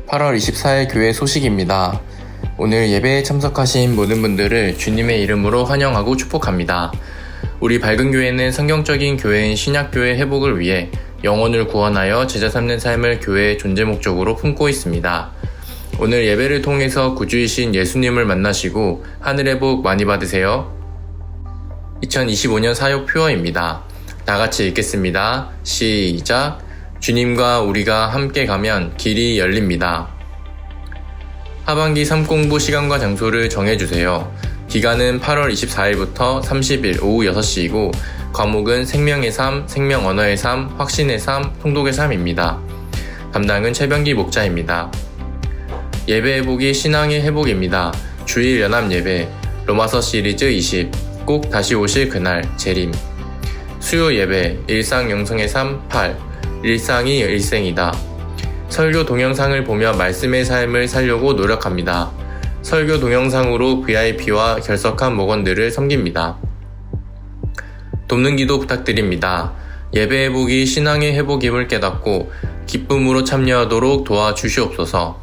8월 24일 교회 소식입니다. 오늘 예배에 참석하신 모든 분들을 주님의 이름으로 환영하고 축복합니다. 우리 밝은 교회는 성경적인 교회인 신약교회 회복을 위해 영혼을 구원하여 제자 삼는 삶을 교회의 존재 목적으로 품고 있습니다. 오늘 예배를 통해서 구주이신 예수님을 만나시고 하늘의 복 많이 받으세요. 2025년 사역 표어입니다. 다 같이 읽겠습니다. 시작. 주님과 우리가 함께 가면 길이 열립니다. 하반기 삶공부 시간과 장소를 정해주세요. 기간은 8월 24일부터 30일 오후 6시이고 과목은 생명의 삶, 생명 언어의 삶, 확신의 삶, 통독의 삶입니다. 담당은 최병기 목자입니다. 예배 회복이 신앙의 회복입니다. 주일 연합 예배, 로마서 시리즈 20, 꼭 다시 오실 그날, 재림. 수요 예배, 일상 영성의 삶 8, 일상이 일생이다. 설교 동영상을 보며 말씀의 삶을 살려고 노력합니다. 설교 동영상으로 VIP와 결석한 목원들을 섬깁니다. 돕는 기도 부탁드립니다. 예배 회복이 신앙의 회복임을 깨닫고 기쁨으로 참여하도록 도와주시옵소서.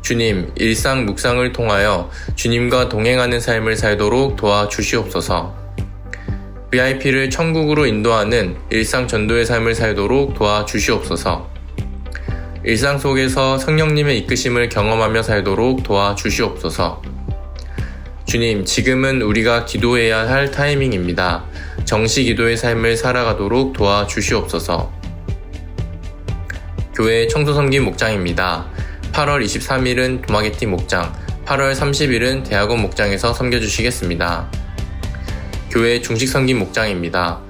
주님, 일상 묵상을 통하여 주님과 동행하는 삶을 살도록 도와주시옵소서. VIP를 천국으로 인도하는 일상 전도의 삶을 살도록 도와주시옵소서. 일상 속에서 성령님의 이끄심을 경험하며 살도록 도와주시옵소서. 주님, 지금은 우리가 기도해야 할 타이밍입니다. 정시 기도의 삶을 살아가도록 도와주시옵소서. 교회 청소 섬김 목장입니다. 8월 23일은 도마게티 목장, 8월 30일은 대학원 목장에서 섬겨주시겠습니다. 교회 중식 섬김 목장입니다.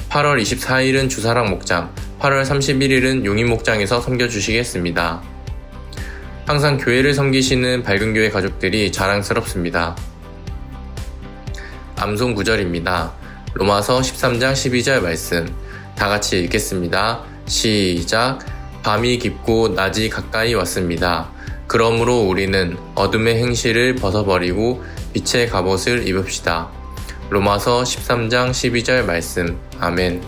8월 24일은 주사랑 목장, 8월 31일은 용인 목장에서 섬겨주시겠습니다. 항상 교회를 섬기시는 밝은 교회 가족들이 자랑스럽습니다. 암송 구절입니다. 로마서 13장 12절 말씀. 다 같이 읽겠습니다. 시작. 밤이 깊고 낮이 가까이 왔습니다. 그러므로 우리는 어둠의 행실을 벗어버리고 빛의 갑옷을 입읍시다. 로마서 13장 12절 말씀. 아멘.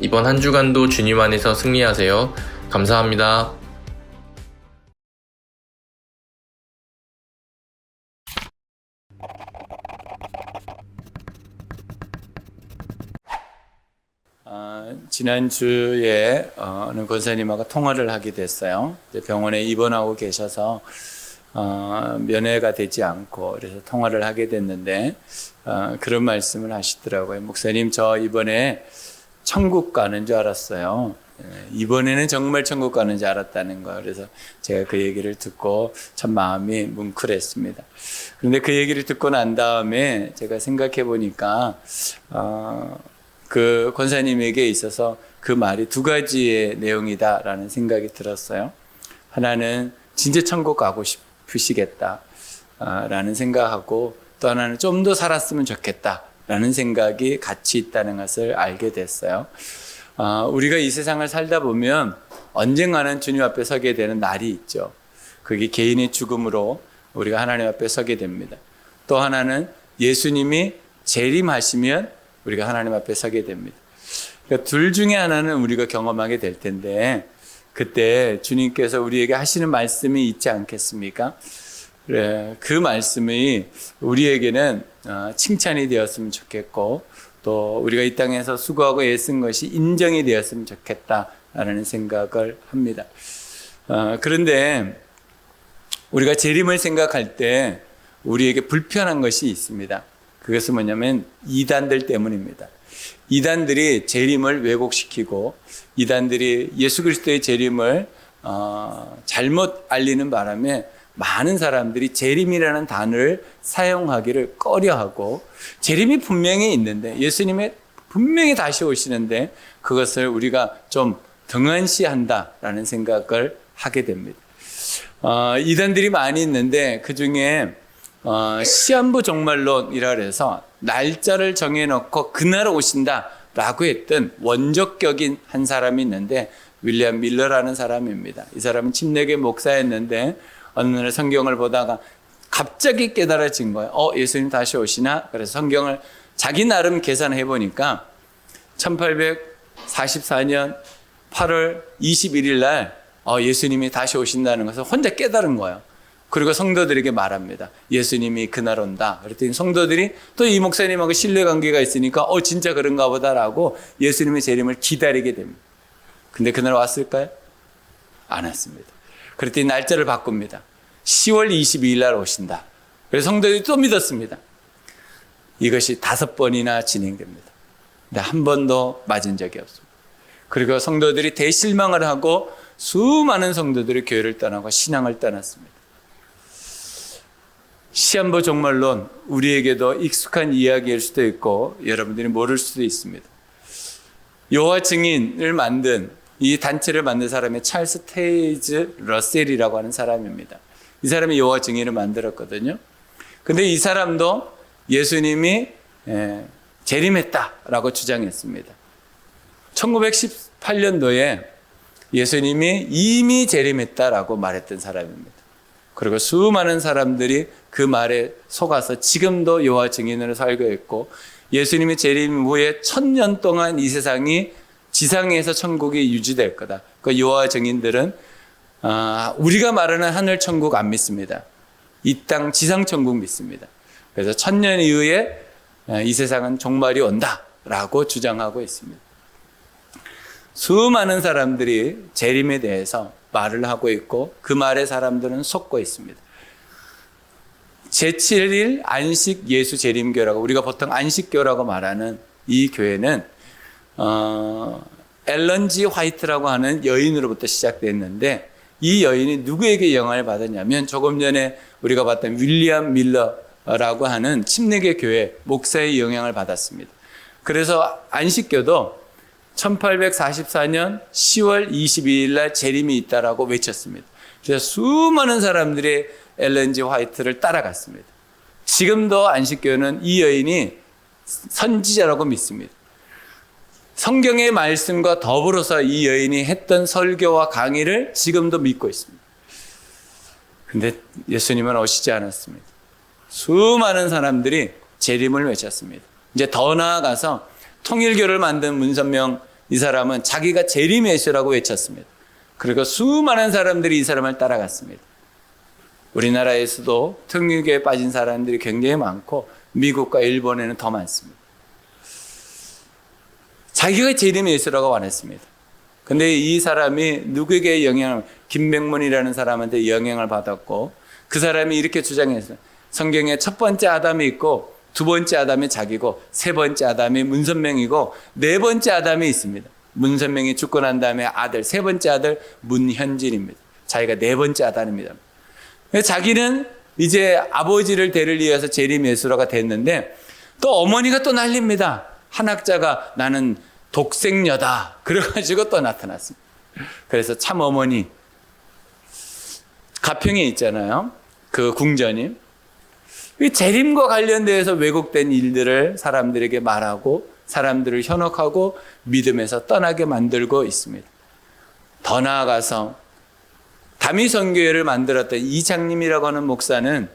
이번 한 주간도 주님 안에서 승리하세요. 감사합니다. 지난주에 어느 권사님하고 통화를 하게 됐어요. 병원에 입원하고 계셔서 면회가 되지 않고 그래서 통화를 하게 됐는데 그런 말씀을 하시더라고요. 목사님, 저 이번에 천국 가는 줄 알았어요. 이번에는 정말 천국 가는 줄 알았다는 거. 그래서 제가 그 얘기를 듣고 참 마음이 뭉클했습니다. 그런데 그 얘기를 듣고 난 다음에 제가 생각해 보니까 그 권사님에게 있어서 그 말이 두 가지의 내용이다라는 생각이 들었어요. 하나는 진짜 천국 가고 싶으시겠다라는 생각하고, 또 하나는 좀 더 살았으면 좋겠다라는 생각이 같이 있다는 것을 알게 됐어요. 우리가 이 세상을 살다 보면 언젠가는 주님 앞에 서게 되는 날이 있죠. 그게 개인의 죽음으로 우리가 하나님 앞에 서게 됩니다. 또 하나는 예수님이 재림하시면 우리가 하나님 앞에 서게 됩니다. 그러니까 둘 중에 하나는 우리가 경험하게 될 텐데, 그때 주님께서 우리에게 하시는 말씀이 있지 않겠습니까? 그 말씀이 우리에게는 칭찬이 되었으면 좋겠고, 또 우리가 이 땅에서 수고하고 애쓴 것이 인정이 되었으면 좋겠다라는 생각을 합니다. 그런데 우리가 재림을 생각할 때 우리에게 불편한 것이 있습니다. 그것은 뭐냐면 이단들 때문입니다. 이단들이 재림을 왜곡시키고 이단들이 예수 그리스도의 재림을 잘못 알리는 바람에 많은 사람들이 재림이라는 단어를 사용하기를 꺼려하고, 재림이 분명히 있는데, 예수님이 분명히 다시 오시는데 그것을 우리가 좀 등한시한다라는 생각을 하게 됩니다. 이단들이 많이 있는데 그 중에 시한부 종말론이라 해서 날짜를 정해놓고 그날 오신다 라고 했던 원조격인 한 사람이 있는데 윌리엄 밀러라는 사람입니다. 이 사람은 침례교회 목사였는데 어느 날 성경을 보다가 갑자기 깨달아진 거예요. 예수님 다시 오시나? 그래서 성경을 자기 나름 계산해 보니까 1844년 8월 21일 날 예수님이 다시 오신다는 것을 혼자 깨달은 거예요. 그리고 성도들에게 말합니다. 예수님이 그날 온다. 그랬더니 성도들이 또 이 목사님하고 신뢰관계가 있으니까 진짜 그런가 보다라고 예수님의 재림을 기다리게 됩니다. 근데 그날 왔을까요? 안 왔습니다. 그랬더니 날짜를 바꿉니다. 10월 22일 날 오신다. 그래서 성도들이 또 믿었습니다. 이것이 5번이나 진행됩니다. 근데 한 번도 맞은 적이 없습니다. 그리고 성도들이 대실망을 하고 수많은 성도들이 교회를 떠나고 신앙을 떠났습니다. 시한부 종말론, 우리에게도 익숙한 이야기일 수도 있고 여러분들이 모를 수도 있습니다. 여호와 증인을 만든 이 단체를 만든 사람이 찰스 테이즈 러셀이라고 하는 사람입니다. 이 사람이 여호와 증인을 만들었거든요. 근데 이 사람도 예수님이 재림했다라고 주장했습니다. 1918년도에 예수님이 이미 재림했다라고 말했던 사람입니다. 그리고 수많은 사람들이 그 말에 속아서 지금도 여호와 증인으로 살고 있고 예수님의 재림 후에 1000년 동안 이 세상이 지상에서 천국이 유지될 거다. 그 여호와 증인들은 우리가 말하는 하늘 천국 안 믿습니다. 이 땅 지상 천국 믿습니다. 그래서 1000년 이후에 이 세상은 종말이 온다라고 주장하고 있습니다. 수많은 사람들이 재림에 대해서 말을 하고 있고 그 말에 사람들은 속고 있습니다. 제7일 안식 예수 재림교라고 우리가 보통 안식교라고 말하는 이 교회는 앨런 G. 화이트라고 하는 여인으로부터 시작됐는데 이 여인이 누구에게 영향을 받았냐면 조금 전에 우리가 봤던 윌리엄 밀러라고 하는 침례교 교회 목사의 영향을 받았습니다. 그래서 안식교도 1844년 10월 22일 날 재림이 있다라고 외쳤습니다. 그래서 수많은 사람들이 앨런 G. 화이트를 따라갔습니다. 지금도 안식교는 이 여인이 선지자라고 믿습니다. 성경의 말씀과 더불어서 이 여인이 했던 설교와 강의를 지금도 믿고 있습니다. 근데 예수님은 오시지 않았습니다. 수많은 사람들이 재림을 외쳤습니다. 이제 더 나아가서 통일교를 만든 문선명 이 사람은 자기가 재림 예수라고 외쳤습니다. 그리고 수많은 사람들이 이 사람을 따라갔습니다. 우리나라에서도 통일교에 빠진 사람들이 굉장히 많고 미국과 일본에는 더 많습니다. 자기가 재림 예수라고 말했습니다. 근데 이 사람이 누구에게 김명문이라는 사람한테 영향을 받았고 그 사람이 이렇게 주장했어요. 성경에 첫 번째 아담이 있고 두 번째 아담이 자기고 세 번째 아담이 문선명이고 네 번째 아담이 있습니다. 문선명이 죽고 난 다음에 아들, 세 번째 아들 문현진입니다. 자기가 네 번째 아담입니다. 자기는 이제 아버지를 대를 이어서 재림 예수라가 됐는데 또 어머니가 또 난립니다. 한학자가 나는 독생녀다. 그래가지고 또 나타났습니다. 그래서 참 어머니 가평에 있잖아요. 그 궁전이 재림과 관련돼서 왜곡된 일들을 사람들에게 말하고 사람들을 현혹하고 믿음에서 떠나게 만들고 있습니다. 더 나아가서 다미선교회를 만들었던 이장님이라고 하는 목사는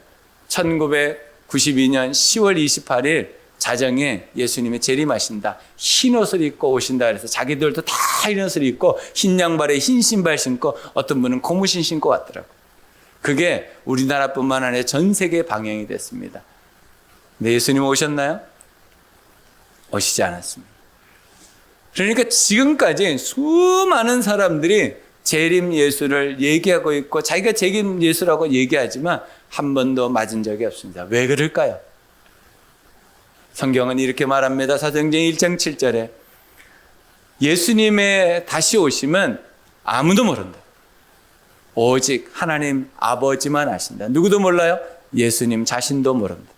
1992년 10월 28일 자정에 예수님이 재림하신다. 흰 옷을 입고 오신다. 그래서 자기들도 다 흰 옷을 입고 흰 양발에 흰 신발 신고 어떤 분은 고무신 신고 왔더라고요. 그게 우리나라뿐만 아니라 전 세계에 방영이 됐습니다. 근데 예수님 오셨나요? 오시지 않았습니다. 그러니까 지금까지 수많은 사람들이 재림 예수를 얘기하고 있고 자기가 재림 예수라고 얘기하지만 한 번도 맞은 적이 없습니다. 왜 그럴까요? 성경은 이렇게 말합니다. 사도행전 1장 7절에 예수님의 다시 오심은 아무도 모른다. 오직 하나님 아버지만 아신다. 누구도 몰라요? 예수님 자신도 모른다.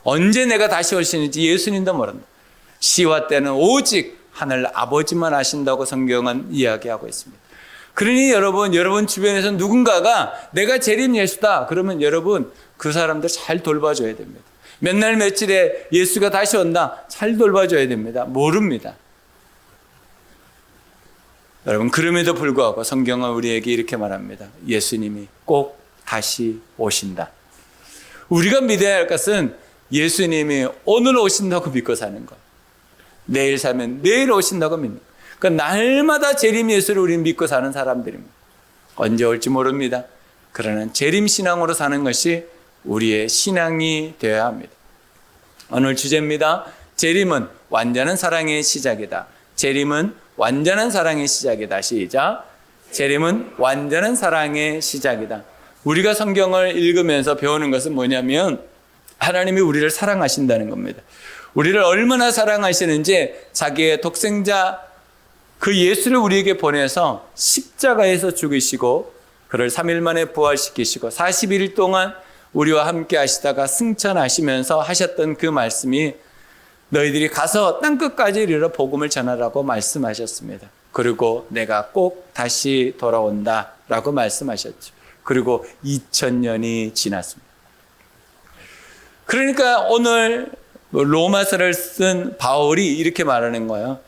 언제 내가 다시 오시는지 예수님도 모른다. 시와 때는 오직 하늘 아버지만 아신다고 성경은 이야기하고 있습니다. 그러니 여러분 주변에서 누군가가 내가 재림 예수다. 그러면 여러분 그 사람들 잘 돌봐줘야 됩니다. 몇 날 며칠에 예수가 다시 온다. 잘 돌봐줘야 됩니다. 모릅니다. 여러분, 그럼에도 불구하고 성경은 우리에게 이렇게 말합니다. 예수님이 꼭 다시 오신다. 우리가 믿어야 할 것은 예수님이 오늘 오신다고 믿고 사는 것. 내일 살면 내일 오신다고 믿는 것. 그러니까 날마다 재림 예수를 우리는 믿고 사는 사람들입니다. 언제 올지 모릅니다. 그러나 재림 신앙으로 사는 것이 우리의 신앙이 되어야 합니다. 오늘 주제입니다. 재림은 완전한 사랑의 시작이다. 재림은 완전한 사랑의 시작이다. 시작. 재림은 완전한 사랑의 시작이다. 우리가 성경을 읽으면서 배우는 것은 뭐냐면 하나님이 우리를 사랑하신다는 겁니다. 우리를 얼마나 사랑하시는지 자기의 독생자 그 예수를 우리에게 보내서 십자가에서 죽이시고 그를 3일 만에 부활시키시고 41일 동안 우리와 함께 하시다가 승천하시면서 하셨던 그 말씀이 너희들이 가서 땅끝까지 이르러 복음을 전하라고 말씀하셨습니다. 그리고 내가 꼭 다시 돌아온다 라고 말씀하셨죠. 그리고 2000년이 지났습니다. 그러니까 오늘 로마서를 쓴 바울이 이렇게 말하는 거예요.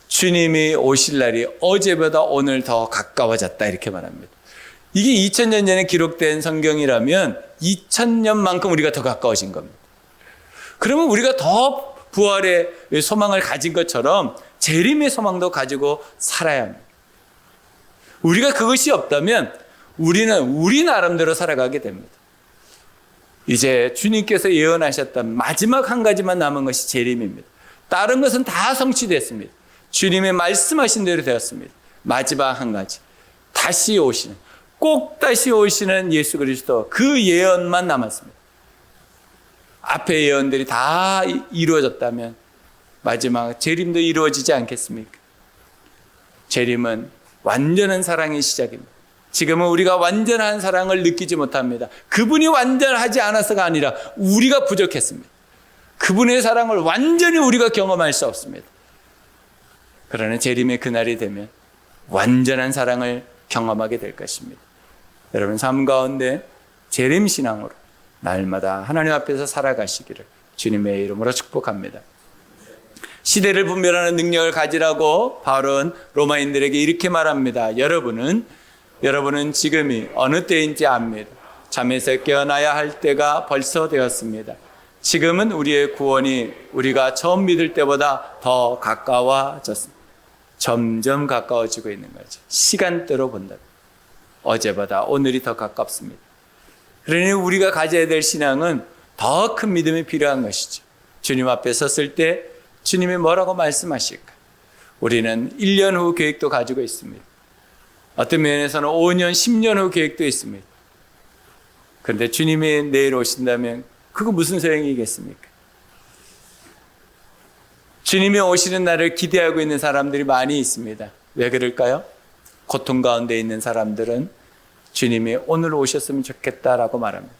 주님이 오실 날이 어제보다 오늘 더 가까워졌다 이렇게 말합니다. 이게 2000년 전에 기록된 성경이라면 2000년만큼 우리가 더 가까워진 겁니다. 그러면 우리가 더 부활의 소망을 가진 것처럼 재림의 소망도 가지고 살아야 합니다. 우리가 그것이 없다면 우리는 우리 나름대로 살아가게 됩니다. 이제 주님께서 예언하셨던 마지막 한 가지만 남은 것이 재림입니다. 다른 것은 다 성취됐습니다. 주님의 말씀하신 대로 되었습니다. 마지막 한 가지, 다시 오시는, 꼭 다시 오시는 예수 그리스도, 그 예언만 남았습니다. 앞에 예언들이 다 이루어졌다면 마지막 재림도 이루어지지 않겠습니까? 재림은 완전한 사랑의 시작입니다. 지금은 우리가 완전한 사랑을 느끼지 못합니다. 그분이 완전하지 않아서가 아니라 우리가 부족했습니다. 그분의 사랑을 완전히 우리가 경험할 수 없습니다. 그러나 재림의 그날이 되면 완전한 사랑을 경험하게 될 것입니다. 여러분 삶 가운데 재림 신앙으로 날마다 하나님 앞에서 살아가시기를 주님의 이름으로 축복합니다. 시대를 분별하는 능력을 가지라고 바울은 로마인들에게 이렇게 말합니다. 여러분은 지금이 어느 때인지 압니다. 잠에서 깨어나야 할 때가 벌써 되었습니다. 지금은 우리의 구원이 우리가 처음 믿을 때보다 더 가까워졌습니다. 점점 가까워지고 있는 거죠. 시간대로 본다면 어제보다 오늘이 더 가깝습니다. 그러니 우리가 가져야 될 신앙은 더 큰 믿음이 필요한 것이죠. 주님 앞에 섰을 때 주님이 뭐라고 말씀하실까? 우리는 1년 후 계획도 가지고 있습니다. 어떤 면에서는 5년, 10년 후 계획도 있습니다. 그런데 주님이 내일 오신다면 그거 무슨 소용이겠습니까? 주님이 오시는 날을 기대하고 있는 사람들이 많이 있습니다. 왜 그럴까요? 고통 가운데 있는 사람들은 주님이 오늘 오셨으면 좋겠다라고 말합니다.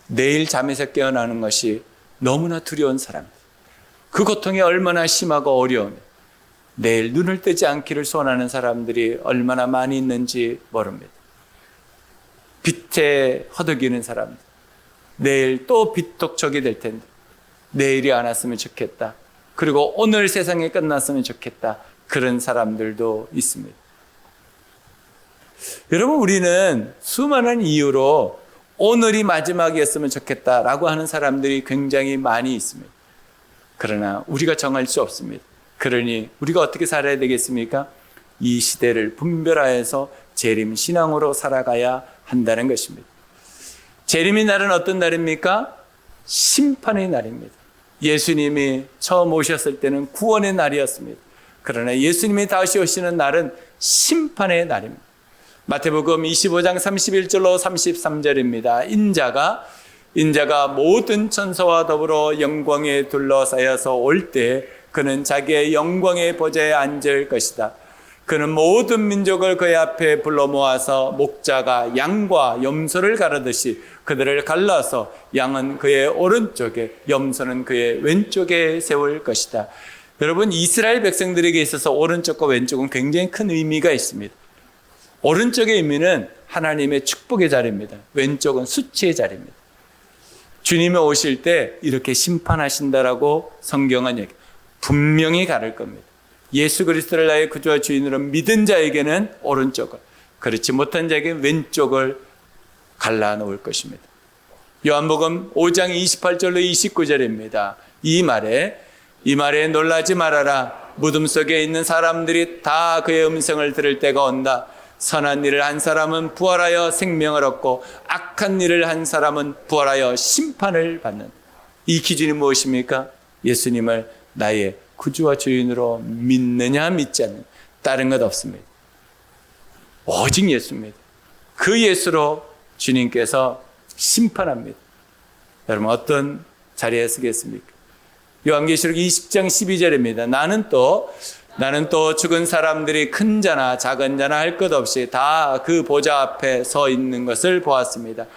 내일 잠에서 깨어나는 것이 너무나 두려운 사람들. 그 고통이 얼마나 심하고 어려우면 내일 눈을 뜨지 않기를 소원하는 사람들이 얼마나 많이 있는지 모릅니다. 빛에 허덕이는 사람들. 내일 또 빛독촉이 될 텐데 내일이 안 왔으면 좋겠다. 그리고 오늘 세상이 끝났으면 좋겠다. 그런 사람들도 있습니다. 여러분 우리는 수많은 이유로 오늘이 마지막이었으면 좋겠다라고 하는 사람들이 굉장히 많이 있습니다. 그러나 우리가 정할 수 없습니다. 그러니 우리가 어떻게 살아야 되겠습니까? 이 시대를 분별하여서 재림 신앙으로 살아가야 한다는 것입니다. 재림의 날은 어떤 날입니까? 심판의 날입니다. 예수님이 처음 오셨을 때는 구원의 날이었습니다. 그러나 예수님이 다시 오시는 날은 심판의 날입니다. 마태복음 25장 31절로 33절입니다. 인자가 모든 천사와 더불어 영광에 둘러싸여서 올 때 그는 자기의 영광의 보좌에 앉을 것이다. 그는 모든 민족을 그의 앞에 불러 모아서 목자가 양과 염소를 가르듯이 그들을 갈라서 양은 그의 오른쪽에 염소는 그의 왼쪽에 세울 것이다. 여러분 이스라엘 백성들에게 있어서 오른쪽과 왼쪽은 굉장히 큰 의미가 있습니다. 오른쪽의 의미는 하나님의 축복의 자리입니다. 왼쪽은 수치의 자리입니다. 주님이 오실 때 이렇게 심판하신다라고 성경은 분명히 가를 겁니다. 예수 그리스도를 나의 구주와 주인으로 믿은 자에게는 오른쪽을, 그렇지 못한 자에게는 왼쪽을 갈라놓을 것입니다. 요한복음 5장 28절로 29절입니다. 이 말에 놀라지 말아라. 무덤 속에 있는 사람들이 다 그의 음성을 들을 때가 온다. 선한 일을 한 사람은 부활하여 생명을 얻고 악한 일을 한 사람은 부활하여 심판을 받는. 이 기준이 무엇입니까? 예수님을 나의 구주와 주인으로 믿느냐 믿지 않느냐, 다른 것 없습니다. 오직 예수입니다. 그 예수로 주님께서 심판합니다. 여러분 어떤 자리에 서겠습니까? 요한계시록 20장 12절입니다. 나는 또 죽은 사람들이 큰 자나 작은 자나 할 것 없이 다 그 보좌 앞에 서 있는 것을 보았습니다.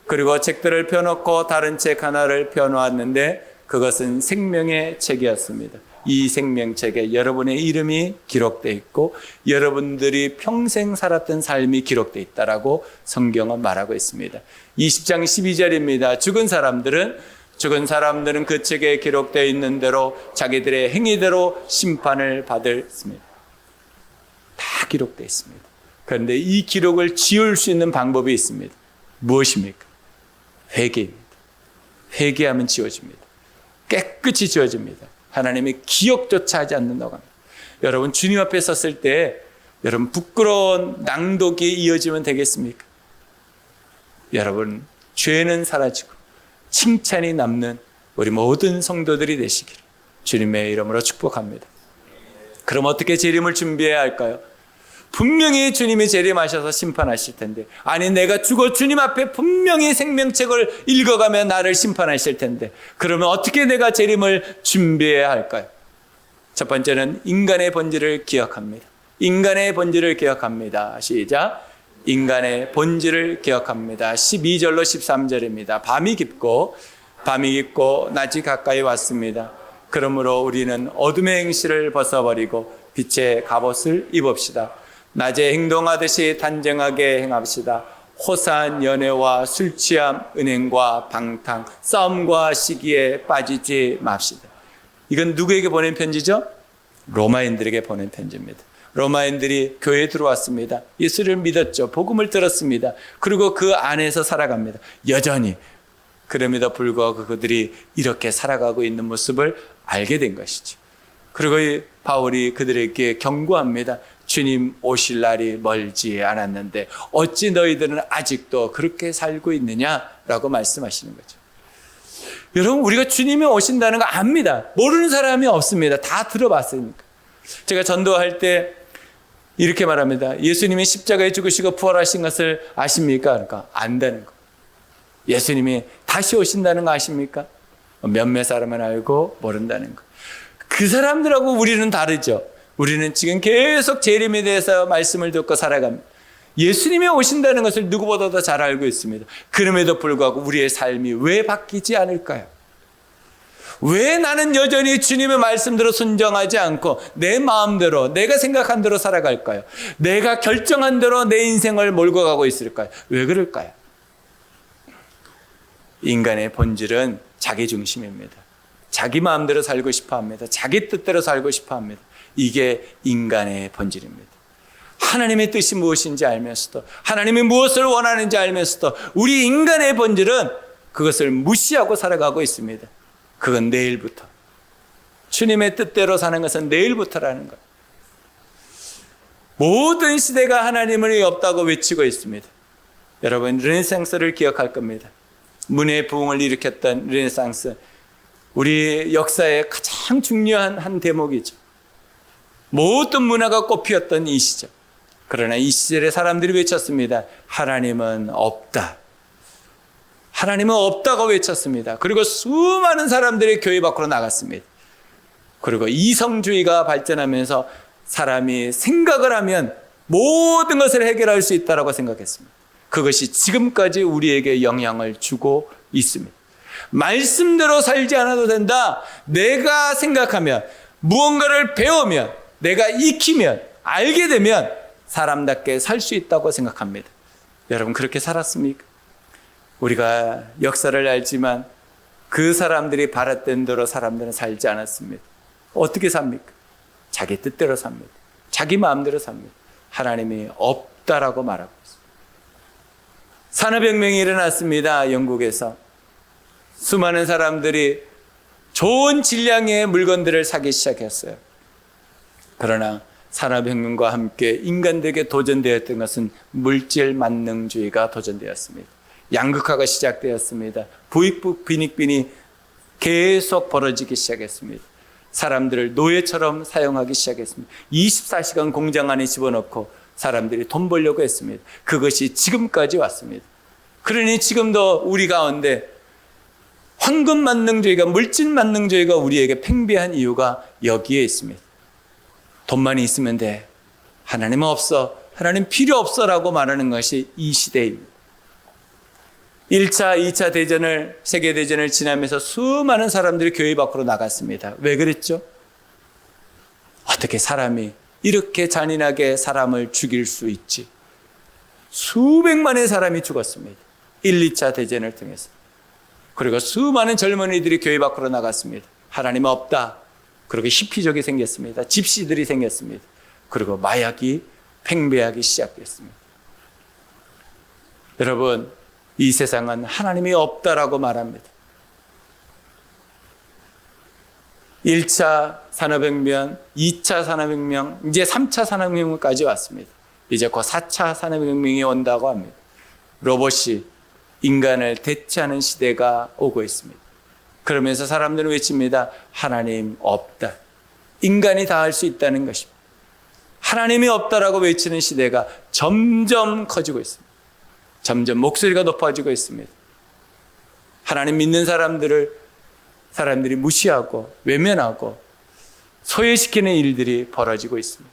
그리고 책들을 펴놓고 다른 책 하나를 펴놓았는데 그것은 생명의 책이었습니다. 이 생명책에 여러분의 이름이 기록되어 있고 여러분들이 평생 살았던 삶이 기록되어 있다라고 성경은 말하고 있습니다. 20장 12절입니다. 죽은 사람들은 그 책에 기록되어 있는 대로 자기들의 행위대로 심판을 받습니다. 다 기록되어 있습니다. 그런데 이 기록을 지울 수 있는 방법이 있습니다. 무엇입니까? 회개입니다. 회개하면 지워집니다. 깨끗이 지워집니다. 하나님의 기억조차 하지 않는다고 합니다. 여러분 주님 앞에 섰을 때 여러분 부끄러운 낭독이 이어지면 되겠습니까? 여러분 죄는 사라지고 칭찬이 남는 우리 모든 성도들이 되시기를 주님의 이름으로 축복합니다. 그럼 어떻게 재림을 준비해야 할까요? 분명히 주님이 재림하셔서 심판하실 텐데, 아니 내가 죽어 주님 앞에 분명히 생명책을 읽어가며 나를 심판하실 텐데, 그러면 어떻게 내가 재림을 준비해야 할까요? 첫 번째는 인간의 본질을 기억합니다. 인간의 본질을 기억합니다. 시작. 인간의 본질을 기억합니다. 12절로 13절입니다. 밤이 깊고 낮이 가까이 왔습니다. 그러므로 우리는 어둠의 행실을 벗어버리고 빛의 갑옷을 입읍시다. 낮에 행동하듯이 단정하게 행합시다. 호사한 연애와 술취함, 은행과 방탕, 싸움과 시기에 빠지지 맙시다. 이건 누구에게 보낸 편지죠? 로마인들에게 보낸 편지입니다. 로마인들이 교회에 들어왔습니다. 예수를 믿었죠. 복음을 들었습니다. 그리고 그 안에서 살아갑니다. 여전히. 그럼에도 불구하고 그들이 이렇게 살아가고 있는 모습을 알게 된 것이죠. 그리고 바울이 그들에게 경고합니다. 주님 오실 날이 멀지 않았는데 어찌 너희들은 아직도 그렇게 살고 있느냐라고 말씀하시는 거죠. 여러분 우리가 주님이 오신다는 거 압니다. 모르는 사람이 없습니다. 다 들어봤으니까. 제가 전도할 때 이렇게 말합니다. 예수님이 십자가에 죽으시고 부활하신 것을 아십니까? 그러니까 안다는 거. 예수님이 다시 오신다는 거 아십니까? 몇몇 사람은 알고 모른다는 거. 그 사람들하고 우리는 다르죠. 우리는 지금 계속 재림에 대해서 말씀을 듣고 살아갑니다. 예수님이 오신다는 것을 누구보다도 잘 알고 있습니다. 그럼에도 불구하고 우리의 삶이 왜 바뀌지 않을까요? 왜 나는 여전히 주님의 말씀대로 순종하지 않고 내 마음대로 내가 생각한 대로 살아갈까요? 내가 결정한 대로 내 인생을 몰고 가고 있을까요? 왜 그럴까요? 인간의 본질은 자기 중심입니다. 자기 마음대로 살고 싶어 합니다. 자기 뜻대로 살고 싶어 합니다. 이게 인간의 본질입니다. 하나님의 뜻이 무엇인지 알면서도 하나님이 무엇을 원하는지 알면서도 우리 인간의 본질은 그것을 무시하고 살아가고 있습니다. 그건 내일부터. 주님의 뜻대로 사는 것은 내일부터라는 것. 모든 시대가 하나님을 없다고 외치고 있습니다. 여러분 르네상스를 기억할 겁니다. 문의 부흥을 일으켰던 르네상스. 우리 역사의 가장 중요한 한 대목이죠. 모든 문화가 꽃피었던 이 시절. 그러나 이 시절에 사람들이 외쳤습니다. 하나님은 없다. 하나님은 없다고 외쳤습니다. 그리고 수많은 사람들이 교회 밖으로 나갔습니다. 그리고 이성주의가 발전하면서 사람이 생각을 하면 모든 것을 해결할 수 있다고 생각했습니다. 그것이 지금까지 우리에게 영향을 주고 있습니다. 말씀대로 살지 않아도 된다. 내가 생각하면, 무언가를 배우면, 내가 익히면, 알게 되면 사람답게 살 수 있다고 생각합니다. 여러분 그렇게 살았습니까? 우리가 역사를 알지만 그 사람들이 바랐던 대로 사람들은 살지 않았습니다. 어떻게 삽니까? 자기 뜻대로 삽니다. 자기 마음대로 삽니다. 하나님이 없다라고 말하고 있습니다. 산업혁명이 일어났습니다. 영국에서. 수많은 사람들이 좋은 질량의 물건들을 사기 시작했어요. 그러나 산업혁명과 함께 인간들에게 도전되었던 것은 물질 만능주의가 도전되었습니다. 양극화가 시작되었습니다. 부익부 빈익빈이 계속 벌어지기 시작했습니다. 사람들을 노예처럼 사용하기 시작했습니다. 24시간 공장 안에 집어넣고 사람들이 돈 벌려고 했습니다. 그것이 지금까지 왔습니다. 그러니 지금도 우리 가운데 황금 만능주의가, 물질 만능주의가 우리에게 팽배한 이유가 여기에 있습니다. 돈만 있으면 돼. 하나님은 없어. 하나님 필요 없어라고 말하는 것이 이 시대입니다. 1차, 2차 대전을, 세계대전을 지나면서 수많은 사람들이 교회 밖으로 나갔습니다. 왜 그랬죠? 어떻게 사람이 이렇게 잔인하게 사람을 죽일 수 있지? 수백만의 사람이 죽었습니다. 1, 2차 대전을 통해서. 그리고 수많은 젊은이들이 교회 밖으로 나갔습니다. 하나님 없다. 그리고 히피족이 생겼습니다. 집시들이 생겼습니다. 그리고 마약이 팽배하기 시작됐습니다. 여러분, 이 세상은 하나님이 없다라고 말합니다. 1차 산업혁명, 2차 산업혁명, 이제 3차 산업혁명까지 왔습니다. 이제 곧 4차 산업혁명이 온다고 합니다. 로봇이 인간을 대체하는 시대가 오고 있습니다. 그러면서 사람들은 외칩니다. 하나님 없다. 인간이 다 할 수 있다는 것입니다. 하나님이 없다라고 외치는 시대가 점점 커지고 있습니다. 점점 목소리가 높아지고 있습니다. 하나님 믿는 사람들이 무시하고 외면하고 소외시키는 일들이 벌어지고 있습니다.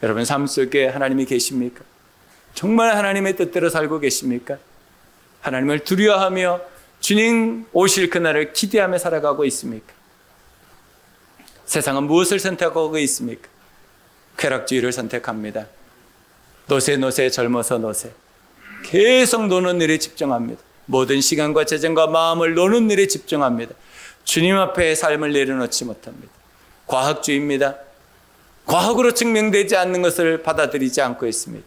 여러분 삶 속에 하나님이 계십니까? 정말 하나님의 뜻대로 살고 계십니까? 하나님을 두려워하며 주님 오실 그날을 기대하며 살아가고 있습니까? 세상은 무엇을 선택하고 있습니까? 쾌락주의를 선택합니다. 노세 젊어서 노세. 계속 노는 일에 집중합니다. 모든 시간과 재정과 마음을 노는 일에 집중합니다. 주님 앞에 삶을 내려놓지 못합니다. 과학주의입니다. 과학으로 증명되지 않는 것을 받아들이지 않고 있습니다.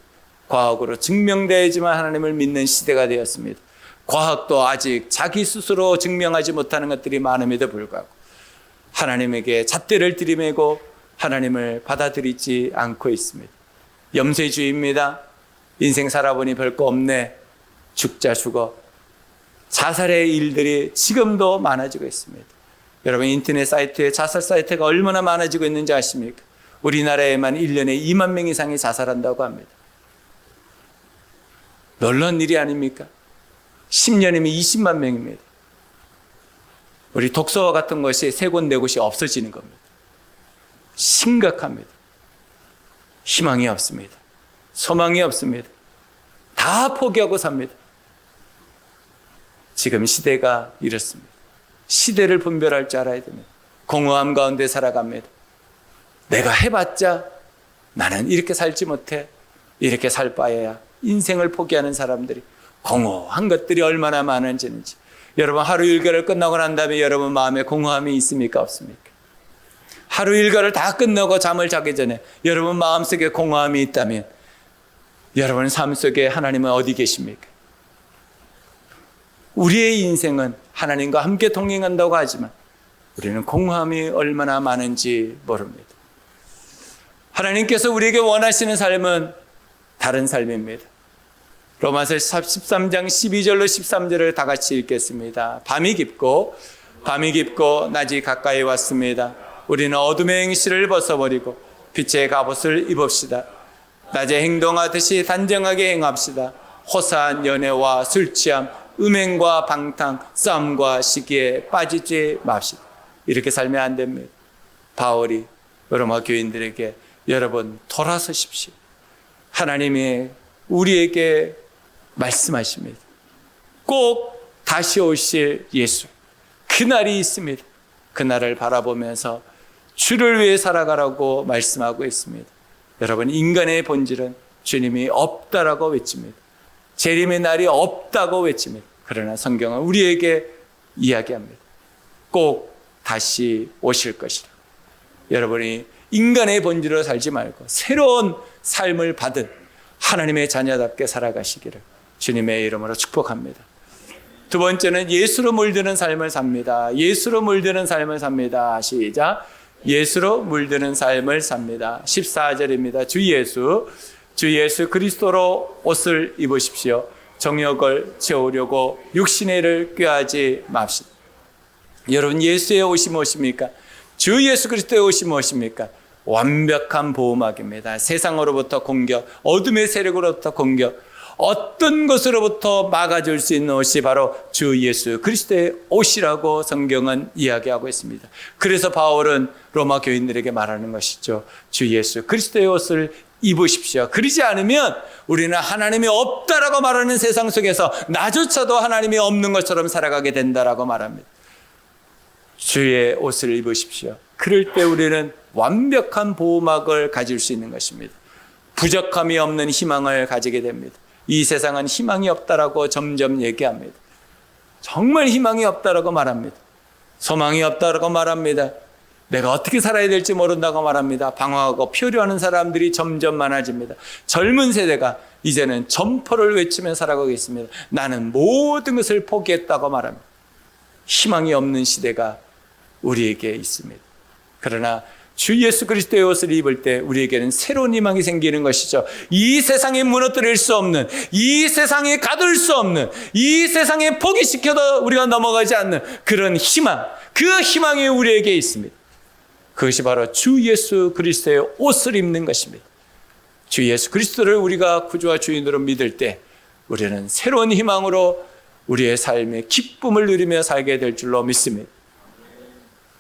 과학으로 증명되지만 하나님을 믿는 시대가 되었습니다. 과학도 아직 자기 스스로 증명하지 못하는 것들이 많음에도 불구하고 하나님에게 잣대를 들이매고 하나님을 받아들이지 않고 있습니다. 염세주의입니다. 인생 살아보니 별거 없네. 죽자 죽어. 자살의 일들이 지금도 많아지고 있습니다. 여러분 인터넷 사이트에 자살 사이트가 얼마나 많아지고 있는지 아십니까? 우리나라에만 1년에 2만 명 이상이 자살한다고 합니다. 놀라운 일이 아닙니까? 10년이면 20만 명입니다. 우리 독서와 같은 것이 세 곳 네 곳이 없어지는 겁니다. 심각합니다. 희망이 없습니다. 소망이 없습니다. 다 포기하고 삽니다. 지금 시대가 이렇습니다. 시대를 분별할 줄 알아야 됩니다. 공허함 가운데 살아갑니다. 내가 해봤자 나는 이렇게 살지 못해. 이렇게 살 바에야. 인생을 포기하는 사람들이 공허한 것들이 얼마나 많은지. 여러분 하루 일과를 끝나고 난 다음에 여러분 마음에 공허함이 있습니까 없습니까? 하루 일과를 다 끝나고 잠을 자기 전에 여러분 마음속에 공허함이 있다면 여러분 삶 속에 하나님은 어디 계십니까? 우리의 인생은 하나님과 함께 동행한다고 하지만 우리는 공허함이 얼마나 많은지 모릅니다. 하나님께서 우리에게 원하시는 삶은 다른 삶입니다. 로마서 13장 12절로 13절을 다 같이 읽겠습니다. 밤이 깊고 낮이 가까이 왔습니다. 우리는 어둠의 행실을 벗어버리고 빛의 갑옷을 입읍시다. 낮에 행동하듯이 단정하게 행합시다. 호사한 연애와 술취함, 음행과 방탕, 싸움과 시기에 빠지지 맙시다. 이렇게 살면 안 됩니다. 바울이 로마 교인들에게 여러분 돌아서십시오. 하나님이 우리에게 말씀하십니다. 꼭 다시 오실 예수, 그날이 있습니다. 그날을 바라보면서 주를 위해 살아가라고 말씀하고 있습니다. 여러분 인간의 본질은 주님이 없다라고 외칩니다. 재림의 날이 없다고 외칩니다. 그러나 성경은 우리에게 이야기합니다. 꼭 다시 오실 것이라. 여러분이 인간의 본질로 살지 말고 새로운 삶을 받은 하나님의 자녀답게 살아가시기를 주님의 이름으로 축복합니다. 두 번째는 예수로 물드는 삶을 삽니다. 예수로 물드는 삶을 삽니다. 시작. 예수로 물드는 삶을 삽니다. 14절입니다. 주 예수 그리스도로 옷을 입으십시오. 정욕을 채우려고 육신의 일을 꾀하지 맙시다. 여러분, 예수의 옷이 무엇입니까? 주 예수 그리스도의 옷이 무엇입니까? 완벽한 보호막입니다. 세상으로부터 공격, 어둠의 세력으로부터 공격, 어떤 것으로부터 막아줄 수 있는 옷이 바로 주 예수 그리스도의 옷이라고 성경은 이야기하고 있습니다. 그래서 바울은 로마 교인들에게 말하는 것이죠. 주 예수 그리스도의 옷을 입으십시오. 그러지 않으면 우리는 하나님이 없다라고 말하는 세상 속에서 나조차도 하나님이 없는 것처럼 살아가게 된다라고 말합니다. 주의 옷을 입으십시오. 그럴 때 우리는 완벽한 보호막을 가질 수 있는 것입니다. 부족함이 없는 희망을 가지게 됩니다. 이 세상은 희망이 없다라고 점점 얘기합니다. 정말 희망이 없다라고 말합니다. 소망이 없다라고 말합니다. 내가 어떻게 살아야 될지 모른다고 말합니다. 방황하고 표류하는 사람들이 점점 많아집니다. 젊은 세대가 이제는 점포를 외치며 살아가고 있습니다. 나는 모든 것을 포기했다고 말합니다. 희망이 없는 시대가 우리에게 있습니다. 그러나 주 예수 그리스도의 옷을 입을 때 우리에게는 새로운 희망이 생기는 것이죠. 이 세상에 무너뜨릴 수 없는, 이 세상에 가둘 수 없는, 이 세상에 포기시켜도 우리가 넘어가지 않는 그런 희망, 그 희망이 우리에게 있습니다. 그것이 바로 주 예수 그리스도의 옷을 입는 것입니다. 주 예수 그리스도를 우리가 구주와 주인으로 믿을 때 우리는 새로운 희망으로 우리의 삶의 기쁨을 누리며 살게 될 줄로 믿습니다.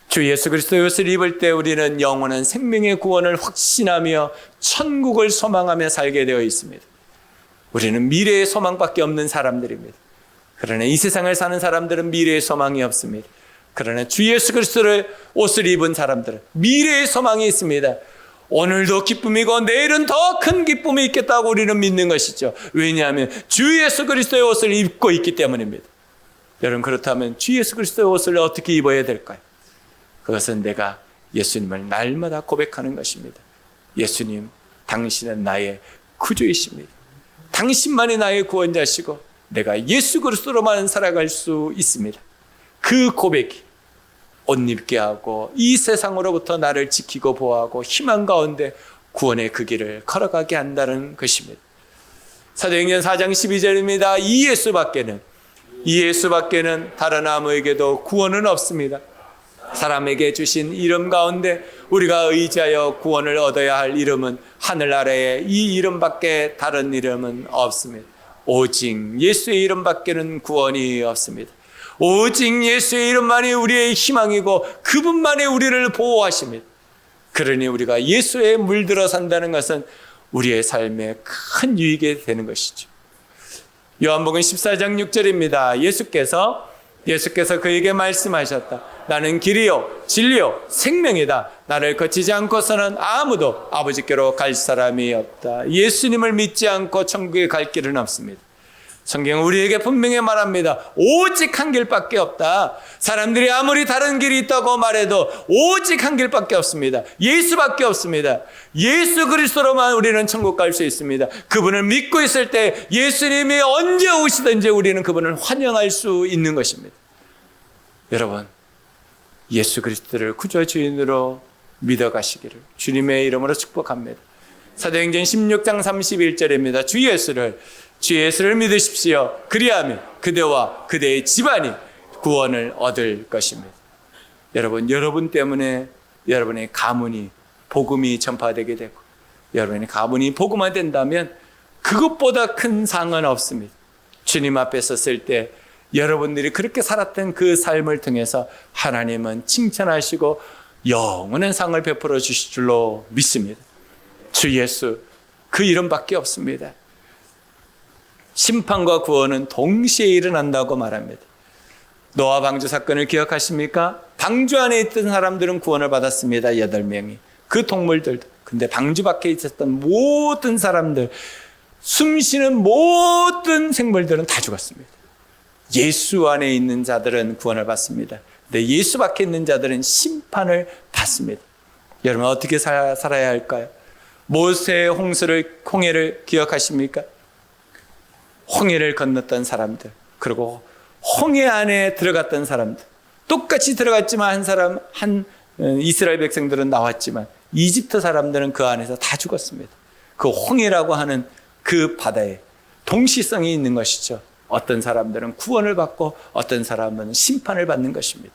주 예수 그리스도의 옷을 입을 때 우리는 영원한 생명의 구원을 확신하며 천국을 소망하며 살게 되어 있습니다. 우리는 미래의 소망밖에 없는 사람들입니다. 그러나 이 세상을 사는 사람들은 미래의 소망이 없습니다. 그러나 주 예수 그리스도의 옷을 입은 사람들은 미래의 소망이 있습니다. 오늘도 기쁨이고 내일은 더 큰 기쁨이 있겠다고 우리는 믿는 것이죠. 왜냐하면 주 예수 그리스도의 옷을 입고 있기 때문입니다. 여러분, 그렇다면 주 예수 그리스도의 옷을 어떻게 입어야 될까요? 그것은 내가 예수님을 날마다 고백하는 것입니다. 예수님, 당신은 나의 구주이십니다. 당신만이 나의 구원자시고 내가 예수 그리스도로만 살아갈 수 있습니다. 그 고백이 옷 입게 하고 이 세상으로부터 나를 지키고 보호하고 희망 가운데 구원의 그 길을 걸어가게 한다는 것입니다. 사도행전 4장 12절입니다. 이 예수밖에는 다른 아무에게도 구원은 없습니다. 사람에게 주신 이름 가운데 우리가 의지하여 구원을 얻어야 할 이름은 하늘 아래에 이 이름밖에 다른 이름은 없습니다. 오직 예수의 이름밖에는 구원이 없습니다. 오직 예수의 이름만이 우리의 희망이고 그분만이 우리를 보호하십니다. 그러니 우리가 예수에 물들어 산다는 것은 우리의 삶에 큰 유익이 되는 것이죠. 요한복음 14장 6절입니다. 예수께서 그에게 말씀하셨다. 나는 길이요 진리요 생명이다. 나를 거치지 않고서는 아무도 아버지께로 갈 사람이 없다. 예수님을 믿지 않고 천국에 갈 길은 없습니다. 성경은 우리에게 분명히 말합니다. 오직 한 길밖에 없다. 사람들이 아무리 다른 길이 있다고 말해도 오직 한 길밖에 없습니다. 예수밖에 없습니다. 예수 그리스도로만 우리는 천국 갈 수 있습니다. 그분을 믿고 있을 때 예수님이 언제 오시든지 우리는 그분을 환영할 수 있는 것입니다. 여러분, 예수 그리스도를 구주와 주인으로 믿어가시기를 주님의 이름으로 축복합니다. 사도행전 16장 31절입니다. 주 예수를 믿으십시오. 그리하면 그대와 그대의 집안이 구원을 얻을 것입니다. 여러분 때문에 여러분의 가문이 복음이 전파되게 되고 여러분의 가문이 복음화된다면 그것보다 큰 상은 없습니다. 주님 앞에 섰을 때 여러분들이 그렇게 살았던 그 삶을 통해서 하나님은 칭찬하시고 영원한 상을 베풀어 주실 줄로 믿습니다. 주 예수, 그 이름밖에 없습니다. 심판과 구원은 동시에 일어난다고 말합니다. 노아 방주 사건을 기억하십니까? 방주 안에 있던 사람들은 구원을 받았습니다. 8명이. 그 동물들도. 근데 방주 밖에 있었던 모든 사람들, 숨쉬는 모든 생물들은 다 죽었습니다. 예수 안에 있는 자들은 구원을 받습니다. 근데 예수 밖에 있는 자들은 심판을 받습니다. 여러분 어떻게 살아야 할까요? 모세의 홍해를 기억하십니까? 홍해를 건넜던 사람들, 그리고 홍해 안에 들어갔던 사람들, 똑같이 들어갔지만 한 이스라엘 백성들은 나왔지만 이집트 사람들은 그 안에서 다 죽었습니다. 그 홍해라고 하는 그 바다에 동시성이 있는 것이죠. 어떤 사람들은 구원을 받고 어떤 사람은 심판을 받는 것입니다.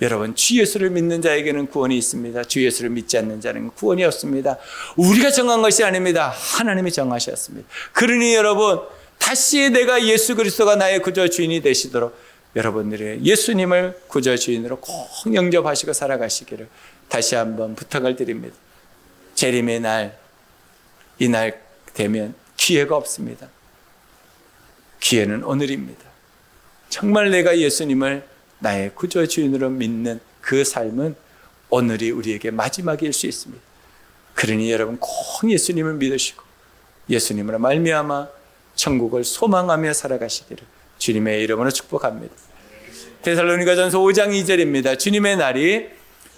여러분, 주 예수를 믿는 자에게는 구원이 있습니다. 주 예수를 믿지 않는 자는 구원이 없습니다. 우리가 정한 것이 아닙니다. 하나님이 정하셨습니다. 그러니 여러분, 다시 내가 예수 그리스도가 나의 구주 주인이 되시도록 여러분들이 예수님을 구주 주인으로 꼭 영접하시고 살아가시기를 다시 한번 부탁을 드립니다. 재림의 날, 이날 되면 기회가 없습니다. 기회는 오늘입니다. 정말 내가 예수님을 나의 구주 주인으로 믿는 그 삶은 오늘이 우리에게 마지막일 수 있습니다. 그러니 여러분 꼭 예수님을 믿으시고 예수님으로 말미암아 천국을 소망하며 살아가시기를 주님의 이름으로 축복합니다. 데살로니가전서 5장 2절입니다.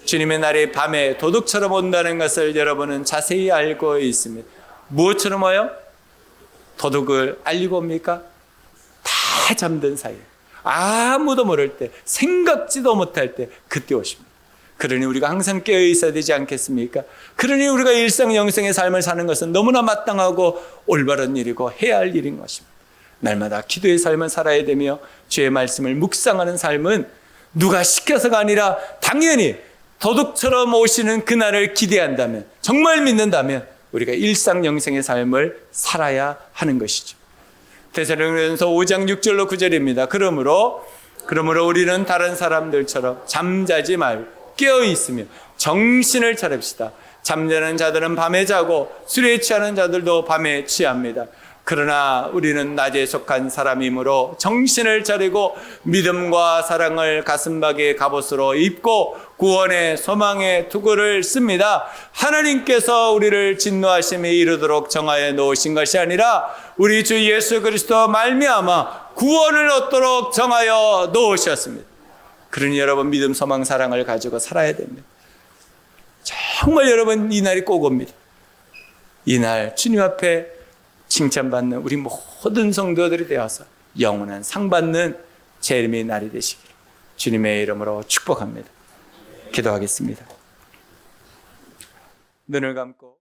주님의 날이 밤에 도둑처럼 온다는 것을 여러분은 자세히 알고 있습니다. 무엇처럼 와요? 도둑을 알리고 옵니까? 다 잠든 사이에 아무도 모를 때, 생각지도 못할 때 그때 오십니다. 그러니 우리가 항상 깨어 있어야 되지 않겠습니까? 그러니 우리가 일상 영생의 삶을 사는 것은 너무나 마땅하고 올바른 일이고 해야 할 일인 것입니다. 날마다 기도의 삶을 살아야 되며 주의 말씀을 묵상하는 삶은 누가 시켜서가 아니라 당연히 도둑처럼 오시는 그날을 기대한다면, 정말 믿는다면 우리가 일상 영생의 삶을 살아야 하는 것이죠. 데살로니가전서 5장 6절로 9절입니다. 그러므로 우리는 다른 사람들처럼 잠자지 말고 깨어 있으며 정신을 차립시다. 잠자는 자들은 밤에 자고 술에 취하는 자들도 밤에 취합니다. 그러나 우리는 낮에 속한 사람이므로 정신을 차리고 믿음과 사랑을 가슴팍에 갑옷으로 입고 구원의 소망의 투구를 씁니다. 하나님께서 우리를 진노하심에 이르도록 정하여 놓으신 것이 아니라 우리 주 예수 그리스도 말미암아 구원을 얻도록 정하여 놓으셨습니다. 그러니 여러분 믿음, 소망, 사랑을 가지고 살아야 됩니다. 정말 여러분 이 날이 꼭 옵니다. 이 날 주님 앞에 칭찬받는 우리 모든 성도들이 되어서 영원한 상 받는 재림의 날이 되시기를 주님의 이름으로 축복합니다. 기도하겠습니다. 눈을 감고